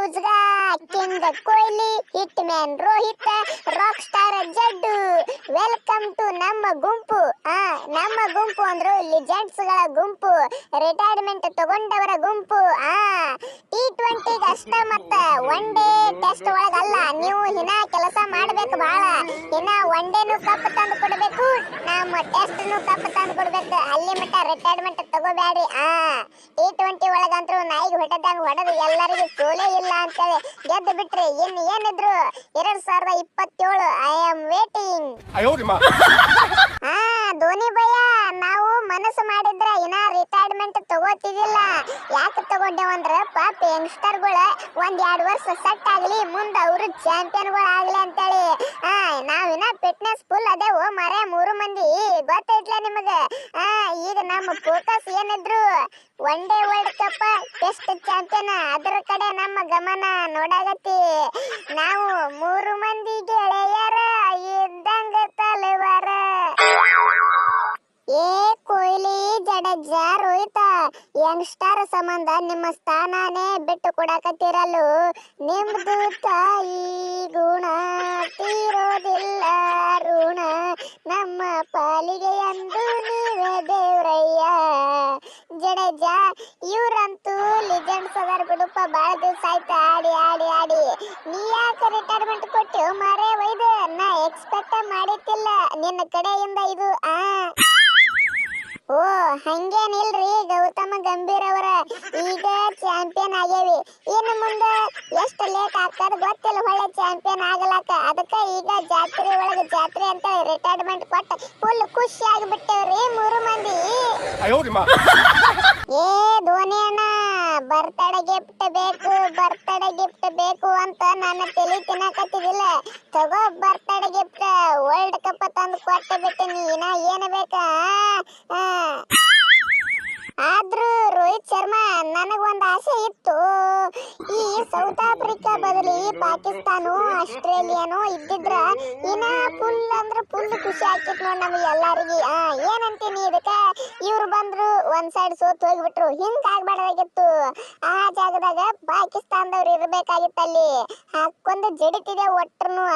ಉಜ್ಗಾ king Kohli hit man Rohit rock star Jaddu welcome to ನಮ್ಮ ಗುಂಪು. ನಮ್ಮ ಗುಂಪು ಅಂದ್ರು ಲಿಜೆಂಡ್ಸ್ ಗಳ ಗುಂಪು, ರಿಟೈರ್ಮೆಂಟ್ ತಗೊಂಡವರ ಗುಂಪು. T20 ಅಷ್ಟ ಮತ್ತ ಒನ್ ಡೇ ಟೆಸ್ಟ್ ಒಳಗಲ್ಲ. ನೀವು ಇನ್ನ ಕೆಲಸ ಮಾಡ್ಬೇಕು ಬಹಳ. ಇನ್ನ ಒನ್ ಡೇನು ಕಪ್ ತಂದು ಕೊಡ್ಬೇಕು, ನಮ್ಮ ಟೆಸ್ಟ್ ನು ಕಪ್ ತಂದು ಕೊಡ್ಬೇಕು. ಅಲ್ಲಿ ಮಟ್ಟ ರಿಟೈರ್ಮೆಂಟ್ ತಗೋಬೇಡ್ರಿ. T20 ಒಳಗಂತೂ ನಾಯಿಗೆ ಹೊಡೆದಂಗ ಹೊಡೆದು ಎಲ್ಲರಿಗೂ ಸೋಲೇ ಇಲ್ಲ ಅಂತೇಳಿ ಗೆದ್ದು ಬಿಟ್ರಿ. ಇನ್ನು ಏನಿದ್ರು 2027 I am waiting. Dhoni bhaiya, ನಾವು ಮನಸ್ಸು ಮಾಡಿದ್ರೆ ಇನ್ನ ರಿಟೈರ್ಮೆಂಟ್ ತಗೋತಿದಿಲ್ಲ. ಯಾಕೆ ತಗೊಂಡೇವಂದ್ರ ಪಾಪ ಯಂಗ್ಸ್ಟರ್ಗಳ ಒಂದ್ 2 ವರ್ಷ ಸೆಟ್ ಆಗ್ಲಿ, ಮುಂದ ಅವರು ಚಾಂಪಿಯನ್ಗಳು ಆಗ್ಲಿ ಅಂತೇಳಿ. ನಾವಿನ್ನ ಫಿಟ್ನೆಸ್ ಫುಲ್ ಅದೇವು ಮರೆ 3 ಮಂದಿ, ಗೊತ್ತೈತ್ಲ ನಿಮಗ. ಈಗ ನಮ್ಮ ಫೋಕಸ್ ಏನಿದ್ರು one day world cup test champion ಅದರ ಕಡೆ ನಮ್ಮ ಗಮನ ನೋಡಾಗತ್ತಿ. ನಾವು 3 ಮಂದಿ ಗೆಳೆಯರ ಇದ್ದಂಗ ತಲವಾರ. ಏ ಕೊಹ್ಲಿ, ಜಡೇಜಾ, ರೋಹಿತ್, ಯಂಗ್ಸ್ಟರ್ ಸಂಬಂಧ ನಿಮ್ಮ ಸ್ಥಾನನೇ ಬಿಟ್ಟು ಕೊಡಕತ್ತಿರಲು. ನಿಮ್ದು ತಾಯಿ ಗುಣ ತೀರೋದಿಲ್ಲ ಋಣ, ನಮ್ಮ ಪಾಲಿಗೆ ಎಂದು ನೀವೇ ದೇವ್ರಯ್ಯ. ಜಡೇಜಾ ಇವ್ರಂತೂ ಲಿಜೆಂಡ್ಸ್ ಅದರ ಬಿಡುಪ. ಬಾಳ ದಿವಸ ಆಯ್ತು ಆಡಿ ಆಡಿ ಆಡಿ. ನೀ ಯಾಕೆ ರಿಟೈರ್ಮೆಂಟ್ ಕೊಟ್ಟಿವ್ ಮಾರೇ ವೈದ್? ನಾ ಎಕ್ಸ್ಪೆಕ್ಟ್ ಮಾಡಿತ್ತಿಲ್ಲ ನಿನ್ನ ಕಡೆಯಿಂದ ಇದು. ಓ ಹಂಗೇನಿಲ್ರಿ ಗೌತಮ ಗಂಭೀರ್ ಅವರ, ಈಗ ಚಾಂಪಿಯನ್ ಆಗೇವಿ. ಇನ್ನು ಮುಂದೆ ಎಷ್ಟು ಲೇಟ್ ಆಗ್ತದ ಗೊತ್ತಿಲ್ಲ ಹೊಳೆ ಚಾಂಪಿಯನ್ ಆಗಲಕ್ಕ. ಅದಕ್ಕೆ ಈಗ ಜಾತ್ರೆ ಒಳಗೆ ಜಾತ್ರೆ ಅಂತ ರಿಟೈರ್ಮೆಂಟ್ ಕೊಟ್ಟು ಫುಲ್ ಖುಷಿ ಆಗಿಬಿಟ್ಟೇವ್ರಿ 3 ಮಂದಿ. ಏ ಧೋನಿ ಅಣ್ಣ, ಬರ್ತಡೇ ಗಿಫ್ಟ್ ಬೇಕು, ಬರ್ತಡೇ ಗಿಫ್ಟ್ ಬೇಕು ಅಂತ ನನ್ನ ತಲೆ ತಿನ್ನಕತ್ತಿದಿಲ್ಲ. ತಗೋ ಬರ್ತಡೇ ಗಿಫ್ಟ್, ವರ್ಲ್ಡ್ ಕಪ್ ತಂದು ಕೊಟ್ಟು ಬಿಟ್ಟಿನಿ. ಏನ ಬೇಕಾ? ಆದ್ರೂ ರೋಹಿತ್ ಶರ್ಮಾ, ನನಗೊಂದು ಆಸೆ ಇತ್ತು. ಈ ಸೌತ್ ಆಫ್ರಿಕಾ ಬದಲಿ ಪಾಕಿಸ್ತಾನ ಆಸ್ಟ್ರೇಲಿಯಾನು ಇದ್ದಿದ್ರ ಇನ್ನ ಫುಲ್ ಅಂದ್ರೆ ಫುಲ್ ಖುಷಿ ಆಗ್ತಿತ್ತು ನೋಡಿ ನಮಗೆ ಎಲ್ಲರಿಗೆ. ಏನಂತೀನಿ ಇದಕ್ಕ? ಇವ್ರು ಬಂದ್ರು ಒಂದ್ ಸೈಡ್ ಸೋತ್ ಹೋಗ್ಬಿಟ್ರು. ಹಿಂಗ ಆಗ್ಬಾರ್ದಾಗಿತ್ತು. ಆ ಜಾಗದಾಗ ಪಾಕಿಸ್ತಾನದವ್ರು ಇರ್ಬೇಕಾಗಿತ್ತಲ್ಲಿ. ಹಾಕೊಂದು ಜಡಿತಿದೆ ಒಟ್ರು.